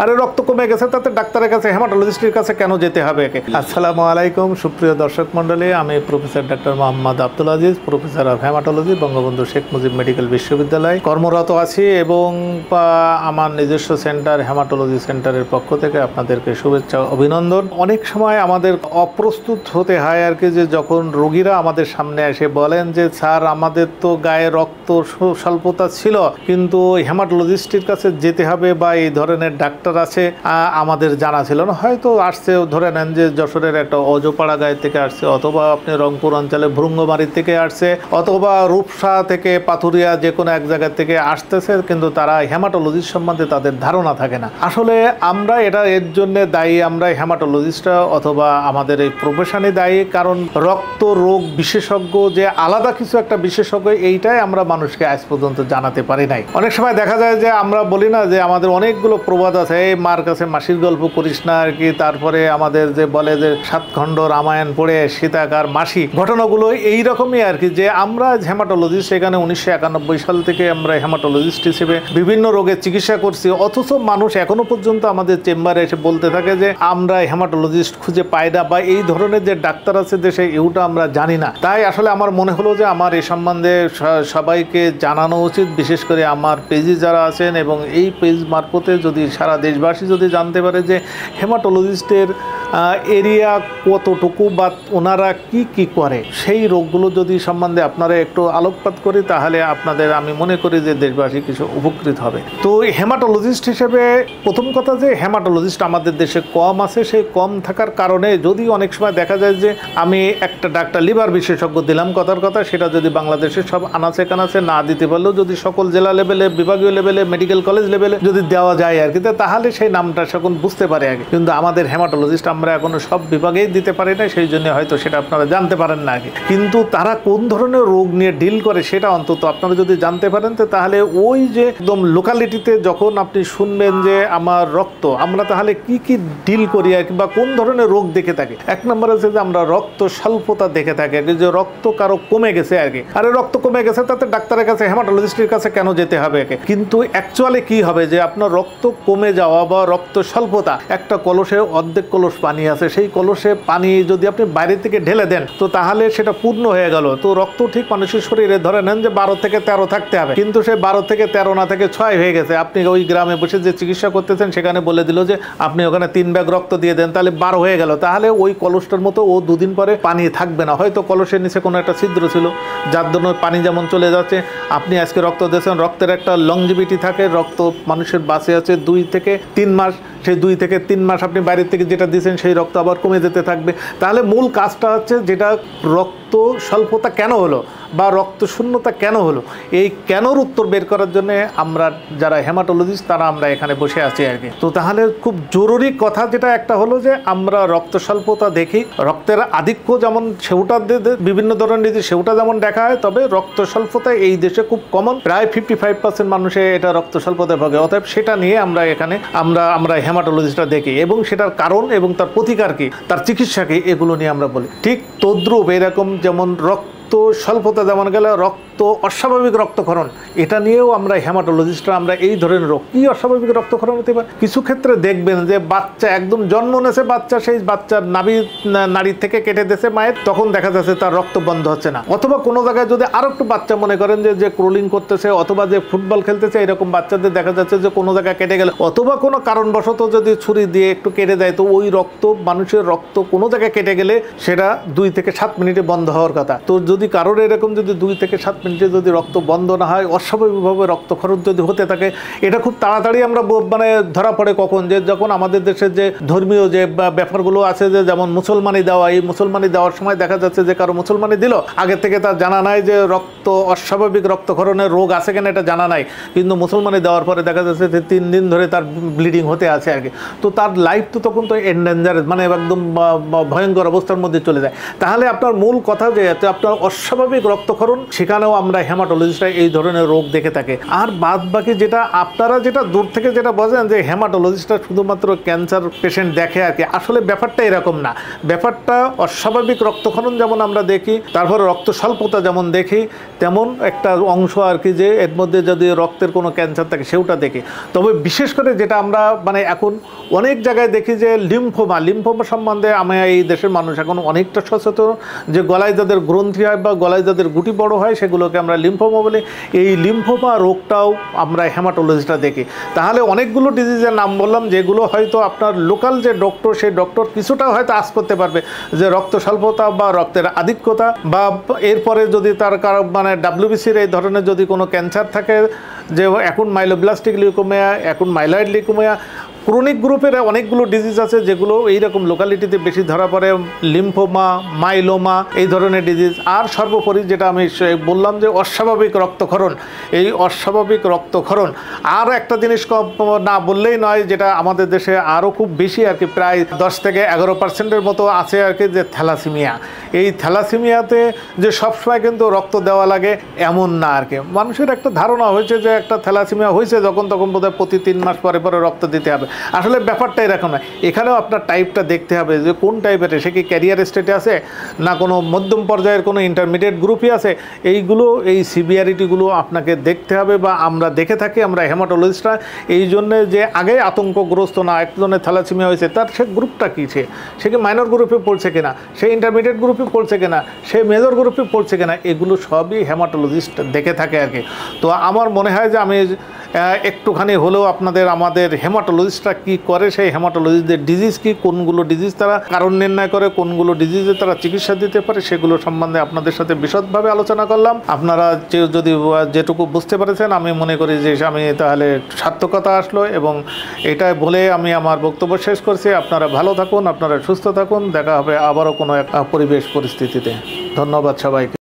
আরে রক্ত কমে গেছে তাতে ডাক্তারের কাছে হেমাটোলজিস্টের কাছে কেন যেতে হবে একে? আসসালামু আলাইকুম সুপ্রিয় দর্শক মণ্ডলী, আমি professor doctor Mohammad Abdul Aziz, professor of haematology, Bangabandhu Sheikh Mujib medical বিশ্ববিদ্যালয় কর্মরত আছি এবং আমার নিজস্ব সেন্টার হেমাটোলজি সেন্টারের পক্ষ থেকে আপনাদেরকে শুভেচ্ছা অভিনন্দন। অনেক সময় আমাদের অপ্রস্তুত হতে হয় আর কি, যে যখন রোগীরা আমাদের সামনে এসে বলেন যে স্যার আমাদের তো গায়ে রক্ত স্বল্পতা ছিল কিন্তু হেমাটোলজিস্টের কাছে যেতে হবে বা এই ধরনের ডাক্তার আছে আমাদের জানা ছিল না। হয়তো আসছে, ধরে নেন যে যশোরের একটা অজপাড়া গায়ে থেকে আসছে, অথবা আপনি রংপুর অঞ্চলে ভৃঙ্গমারি থেকে আসছে, অথবা রূপসা থেকে পাথুরিয়া যে কোনো এক জায়গা থেকে আসতেছে, কিন্তু তারা হেমাটোলজিস্ট সম্বন্ধে তাদের ধারণা থাকে না। আসলে আমরা এর জন্য দায়ী, আমরা হেমাটোলজিস্টরা অথবা আমাদের এই প্রফেশনে দায়ী, কারণ রক্ত রোগ বিশেষজ্ঞ যে আলাদা কিছু একটা বিশেষজ্ঞ, এইটাই আমরা মানুষকে আজ পর্যন্ত জানাতে পারি নাই। অনেক সময় দেখা যায় যে আমরা বলি না যে আমাদের অনেকগুলো প্রবাদ আছে, এই মার কাছে মাসির গল্প করিস না আর কি, তারপরে আমাদের যে বলে যে 7 খণ্ড রামায়ণ পড়ে সীতাকার মাসি, ঘটনাগুলো এইরকমই আর কি, যে আমরা হেমাটোলজিস্ট এখানে 1991 সাল থেকে আমরা হেমাটোলজিস্ট হিসেবে বিভিন্ন রোগের চিকিৎসা করছি, অথচ মানুষ এখনো পর্যন্ত আমাদের চেম্বারে এসে বলতে থাকে যে আমরা হেমাটোলজিস্ট খুঁজে পাই না, বা এই ধরনের যে ডাক্তার আছে দেশে এগুলো আমরা জানি না। তাই আসলে আমার মনে হলো যে আমার এই সম্বন্ধে সবাইকে জানানো উচিত, বিশেষ করে আমার পেজে যারা আছেন, এবং এই পেজ মারফতে যদি সারা দেশবাসী যদি জানতে পারে যে হেমাটোলজিস্টের এরিয়া কতটুকু বা ওনারা কি করে, সেই রোগগুলো যদি সম্বন্ধে আপনারা একটু আলোকপাত করি, তাহলে আপনাদের আমি মনে করি যে দেশবাসী কিছু উপকৃত হবে। তো হেমাটোলজিস্ট হিসেবে প্রথম কথা যে হেমাটোলজিস্ট আমাদের দেশে কম আছে, সেই কম থাকার কারণে যদি অনেক সময় দেখা যায় যে আমি একটা ডাক্তার লিভার বিশেষজ্ঞ দিলাম কথার কথা, সেটা যদি বাংলাদেশের সব আনাচে কানাচে না দিতে পারলেও যদি সকল জেলা লেভেলে, বিভাগীয় লেভেলে, মেডিকেল কলেজ লেভেলে যদি দেওয়া যায় আর কি, তাহলে সেই নামটা সকল বুঝতে পারে আগে। কিন্তু আমাদের হেমাটোলজিস্ট আমরা এখনো সব বিভাগেই দিতে পারি না, সেই জন্য হয়তো সেটা আপনারা জানতে পারেন না আগে। কিন্তু তারা কোন ধরনের রোগ নিয়ে ডিল করে সেটা অন্তত আপনারা যদি জানতে পারেন, তো তাহলে ওই যে একদম লোকালিটিতে যখন আপনি শুনবেন যে আমার রক্ত, আমরা তাহলে কি ডিল করি আর কি, বা কোন ধরনের রোগ দেখে থাকি। এক নম্বর আছে যে আমরা রক্ত স্বল্পতা দেখে থাকি আর কি, যে রক্ত কারো কমে গেছে আর কি, আরে রক্ত কমে গেছে তাতে ডাক্তারের কাছে হেমাটোলজিস্টের কাছে কেন যেতে হবে একে? কিন্তু অ্যাকচুয়ালি কি হবে যে আপনার রক্ত কমে যাওয়া বা রক্ত স্বল্পতা, একটা কলসে অর্ধেক কলস পানি আছে, সেই কলসে পানি যদি আপনি বাইরে থেকে ঢেলে দেন তো তাহলে সেটা পূর্ণ হয়ে গেল। তো রক্ত ঠিক মানুষের শরীরে ধরে নেন যে 12 থেকে 13 থাকতে হবে, কিন্তু সে 12 থেকে 13 না থেকে 6 হয়ে গেছে। আপনি ওই গ্রামে বসে যে চিকিৎসা করতেছেন সেখানে বলে দিল যে আপনি ওখানে 3 ব্যাগ রক্ত দিয়ে দেন, তাহলে 12 হয়ে গেল। তাহলে ওই কলসটার মতো ও 2 দিন পরে পানি থাকবে না, হয়তো কলসের নিচে কোনো একটা ছিদ্র ছিল যার জন্য পানি যেমন চলে যাচ্ছে। আপনি আজকে রক্ত দিয়েছেন, রক্তের একটা লংজিভিটি থাকে, রক্ত মানুষের বাঁচে আছে 2 থেকে 3 মাস, সেই 2 থেকে 3 মাস আপনি বাইরের থেকে যেটা দিয়েছেন সেই রক্ত আবার কমে যেতে থাকবে। তাহলে মূল কাজটা হচ্ছে যেটা রক্ত স্বল্পতা কেন হলো বা রক্ত শূন্যতা কেন হলো, এই কেনর উত্তর বের করার জন্য আমরা যারা হেমাটোলজিস্ট তারা আমরা এখানে বসে আছি আর কি। তো তাহলে খুব জরুরি কথা যেটা একটা হলো যে আমরা রক্ত স্বল্পতা দেখি, রক্তের আধিক্য যেমন সেওটা বিভিন্ন ধরনের সেওটা যেমন দেখা হয়, তবে রক্ত স্বল্পতা এই দেশে খুব কমন, প্রায় 55% মানুষে এটা রক্ত স্বল্পতায় ভোগে। অতএব সেটা নিয়ে আমরা এখানে আমরা হেমাটোলজিস্টরা দেখি, এবং সেটার কারণ এবং তার প্রতিকার কি, তার চিকিৎসা কি, এগুলো নিয়ে আমরা বলি। ঠিক তদ্রূপ এরকম যেমন রক্ত স্বল্পতা যেমন গেলে রক্ত অস্বাভাবিক রক্তক্ষরণ, এটা নিয়েও আমরা হেমাটোলজিস্টরা আমরা এই ধরনের রোগ কি অস্বাভাবিক রক্তক্ষরণ হতে পারে। কিছু ক্ষেত্রে দেখবেন যে বাচ্চা একদম জন্ম নেছে, বাচ্চা সেই বাচ্চার নাড়ি থেকে কেটে দিয়েছে মায়ের, তখন দেখা যাচ্ছে তার রক্ত বন্ধ হচ্ছে না। অথবা কোনো জায়গায় যদি আরো একটু বাচ্চা মনে করেন যে ক্রোলিং করতেছে অথবা যে ফুটবল খেলতেছে, এরকম বাচ্চাদের দেখা যাচ্ছে যে কোনো জায়গায় কেটে গেল, অথবা কোনো কারণবশত যদি ছুরি দিয়ে একটু কেটে দেয়, তো ওই রক্ত, মানুষের রক্ত কোনো জায়গায় কেটে গেলে সেটা 2 থেকে 7 মিনিটে বন্ধ হওয়ার কথা। তো যদি কারোর এরকম যদি 2 থেকে 7 মিনিটে যদি রক্ত বন্ধ না হয়, অস্বাভাবিকভাবে রক্তক্ষরণ যদি হতে থাকে, এটা খুব তাড়াতাড়ি আমরা মানে ধরা পড়ে কখন, যে যখন আমাদের দেশের যে ধর্মীয় যে ব্যাপারগুলো আছে, যে যেমন মুসলমানি দেওয়া, এই মুসলমানি দেওয়ার সময় দেখা যাচ্ছে যে কারো মুসলমানি দিল, আগে থেকে তার জানা নাই যে রক্ত অস্বাভাবিক রক্তক্ষরণের রোগ আছে কিনা, এটা জানা নাই, কিন্তু মুসলমানি দেওয়ার পরে দেখা যাচ্ছে যে 3 দিন ধরে তার ব্লিডিং হতে আছে আর কি। তো তার লাইফ তো তখন তো এন্ডেঞ্জার, মানে একদম ভয়ঙ্কর অবস্থার মধ্যে চলে যায়। তাহলে আপনার মূল কথা যে আপনার অস্বাভাবিক রক্তক্ষরণ, সেখানেও আমরা হেমাটোলজিস্টরা এই ধরনের রোগ দেখে থাকি। আর বাদ বাকি যেটা আপনারা যেটা দূর থেকে যেটা বোঝেন যে হেমাটোলজিস্টরা শুধুমাত্র ক্যান্সার পেশেন্ট দেখে আর কি, আসলে ব্যাপারটা এরকম না। ব্যাপারটা অস্বাভাবিক রক্তক্ষরণ যেমন আমরা দেখি, তারপরে রক্ত স্বল্পতা যেমন দেখি, তেমন একটা অংশ আর কি যে এর মধ্যে যদি রক্তের কোনো ক্যান্সার থাকে সেটা দেখি। তবে বিশেষ করে যেটা আমরা মানে এখন অনেক জায়গায় দেখি যে লিম্ফোমা সম্বন্ধে আমি এই দেশের মানুষ এখন অনেকটা সচেতন, যে গলায় যাদের গ্রন্থি হয় বা গলায় যাদের গুটি বড় হয় সেগুলোকে আমরা লিম্ফোমা বলি। এই লিম্ফোমা রোগটাও আমরা হেমাটোলজিস্টরা দেখি। তাহলে অনেকগুলো ডিজিজের নাম বললাম যেগুলো হয়তো আপনার লোকাল যে ডক্টর সেই ডক্টর কিছুটা হয়তো আজ করতে পারবে, যে রক্ত স্বল্পতা বা রক্তের আধিক্যতা বা এরপরে যদি তার কারো মানে ডাব্লিউবিসির এই ধরনের যদি কোনো ক্যান্সার থাকে, যে এখন মাইলোব্লাস্টিক লিউকোমিয়া, এখন মাইলয়েড লিউকোমিয়া, ক্রনিক গ্রুপের অনেকগুলো ডিজিজ আছে যেগুলো এইরকম লোকালিটিতে বেশি ধরা পড়ে, লিম্ফোমা, মাইলোমা এই ধরনের ডিজিজ। আর সর্বোপরি যেটা আমি বললাম যে অস্বাভাবিক রক্তক্ষরণ, এই অস্বাভাবিক রক্তক্ষরণ আর একটা জিনিস না বললেই নয়, যেটা আমাদের দেশে আরও খুব বেশি আর কি, প্রায় 10 থেকে 11% মতো আছে আর কি, যে থ্যালাসেমিয়া। এই থ্যালাসেমিয়াতে যে সবসময় কিন্তু রক্ত দেওয়া লাগে এমন না আর কি। মানুষের একটা ধারণা হয়েছে যে একটা থ্যালাসেমিয়া হয়েছে যখন তখন বোধহয় প্রতি 3 মাস পরে পরে রক্ত দিতে হবে। আসলে ব্যাপারটা এরকম না। এখানেও আপনার টাইপটা দেখতে হবে যে কোন টাইপের, সে কি ক্যারিয়ার স্টেটে আছে না কোনো মধ্যম পর্যায়ের কোনো ইন্টারমিডিয়েট গ্রুপই আছে, এইগুলো এই সিভিয়ারিটিগুলো আপনাকে দেখতে হবে বা আমরা দেখে থাকি আমরা হেমাটোলজিস্টরা। এই জন্যে যে আগে আতঙ্কগ্রস্ত না, একজনের থ্যালাসেমিয়া হয়েছে তার সে গ্রুপটা কী, সে কি মাইনর গ্রুপে পড়ছে কিনা, সে ইন্টারমিডিয়েট গ্রুপে পড়ছে কিনা, সে মেজর গ্রুপে পড়ছে কিনা, এগুলো সবই হেমাটোলজিস্ট দেখে থাকে আর কি। তো আমার মনে হয় যে আমি একটুখানি হলেও আপনাদের আমাদের হেমাটোলজিস্টরা কী করে, সেই হেমাটোলজিস্টদের ডিজিজ কী, কোনগুলো ডিজিজ তারা কারণ নির্ণয় করে, কোনগুলো ডিজিজে তারা চিকিৎসা দিতে পারে, সেগুলো সম্বন্ধে আপনাদের সাথে বিশদভাবে আলোচনা করলাম। আপনারা যদি যেটুকু বুঝতে পেরেছেন আমি মনে করি যে আমি তাহলে সার্থকতা আসলো, এবং এটা বলে আমি আমার বক্তব্য শেষ করছি। আপনারা ভালো থাকুন, আপনারা সুস্থ থাকুন, দেখা হবে আবারও কোনো এক পরিবেশ পরিস্থিতিতে। ধন্যবাদ সবাইকে।